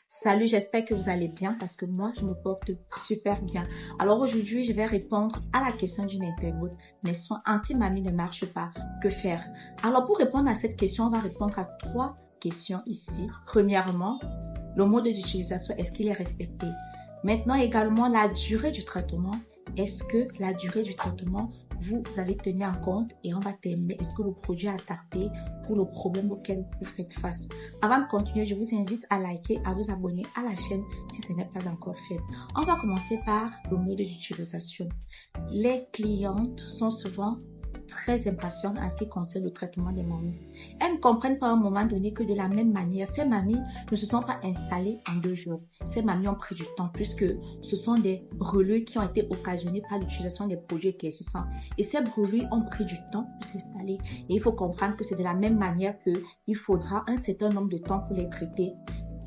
Salut, j'espère que vous allez bien parce que moi, je me porte super bien. Alors aujourd'hui, je vais répondre à la question d'une internaute. Mes soins anti-mamie ne marchent pas. Que faire? Alors pour répondre à cette question, on va répondre à 3 questions ici. Premièrement, le mode d'utilisation, est-ce qu'il est respecté? Maintenant également, la durée du traitement. Est-ce que la durée du traitement, vous avez tenu en compte? Et on va terminer. Est-ce que le produit est adapté pour le problème auquel vous faites face? Avant de continuer, je vous invite à liker, à vous abonner à la chaîne si ce n'est pas encore fait. On va commencer par le mode d'utilisation. Les clientes sont souvent très impatientes en ce qui concerne le traitement des mamies. Elles ne comprennent pas à un moment donné que de la même manière, ces mamies ne se sont pas installées en 2 jours. Ces mamies ont pris du temps puisque ce sont des brûlures qui ont été occasionnées par l'utilisation des produits éclaircissants. Et ces brûlures ont pris du temps pour s'installer. Et il faut comprendre que c'est de la même manière qu'il faudra un certain nombre de temps pour les traiter.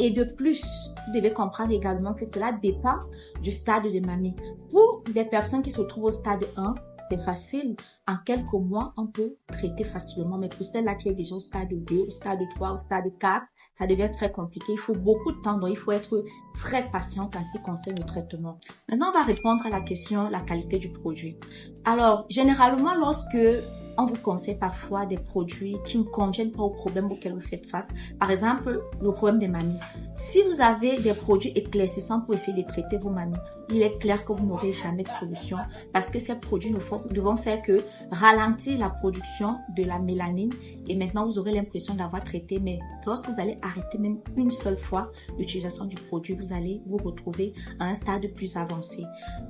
Et de plus, vous devez comprendre également que cela dépend du stade de mamie. Pour des personnes qui se trouvent au stade 1, c'est facile. En quelques mois, on peut traiter facilement. Mais pour celles-là qui est déjà au stade 2, au stade 3, au stade 4, ça devient très compliqué. Il faut beaucoup de temps, donc il faut être très patient en ce qui concerne le traitement. Maintenant, on va répondre à la question, la qualité du produit. Alors, généralement, lorsque on vous conseille parfois des produits qui ne conviennent pas au problème auquel vous faites face. Par exemple, le problème des mamies. Si vous avez des produits éclaircissants pour essayer de traiter vos mamies, il est clair que vous n'aurez jamais de solution parce que ces produits ne vont faire que ralentir la production de la mélanine et maintenant vous aurez l'impression d'avoir traité. Mais lorsque vous allez arrêter même une seule fois l'utilisation du produit, vous allez vous retrouver à un stade plus avancé.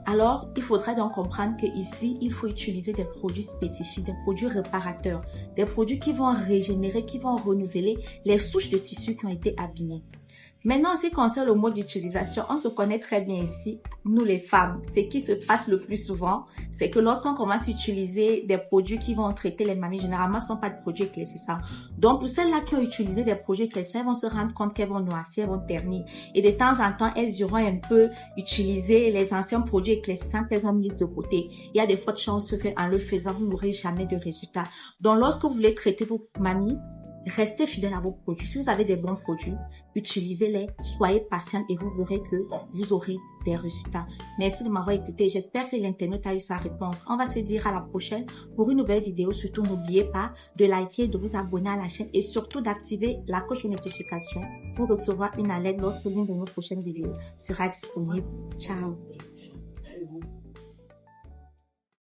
Alors, il faudra donc comprendre qu'ici, il faut utiliser des produits spécifiques, des produits réparateurs, des produits qui vont régénérer, qui vont renouveler les souches de tissus qui ont été abîmées. Maintenant, en ce qui concerne le mode d'utilisation, on se connaît très bien ici, nous les femmes. Ce qui se passe le plus souvent, c'est que lorsqu'on commence à utiliser des produits qui vont traiter les mamies, généralement, ce ne sont pas de produits éclaircissants. Donc, pour celles-là qui ont utilisé des produits éclaircissants, elles vont se rendre compte qu'elles vont noircir, elles vont ternir. Et de temps en temps, elles iront un peu utiliser les anciens produits éclaircissants qu'elles ont mis de côté. Il y a des fortes chances qu'en le faisant, vous n'aurez jamais de résultat. Donc, lorsque vous voulez traiter vos mamies, restez fidèle à vos produits. Si vous avez des bons produits, utilisez-les, soyez patient et vous verrez que vous aurez des résultats. Merci de m'avoir écouté. J'espère que l'internaute a eu sa réponse. On va se dire à la prochaine pour une nouvelle vidéo. Surtout, n'oubliez pas de liker, de vous abonner à la chaîne et surtout d'activer la cloche de notification pour recevoir une alerte lorsque l'une de nos prochaines vidéos sera disponible. Ciao!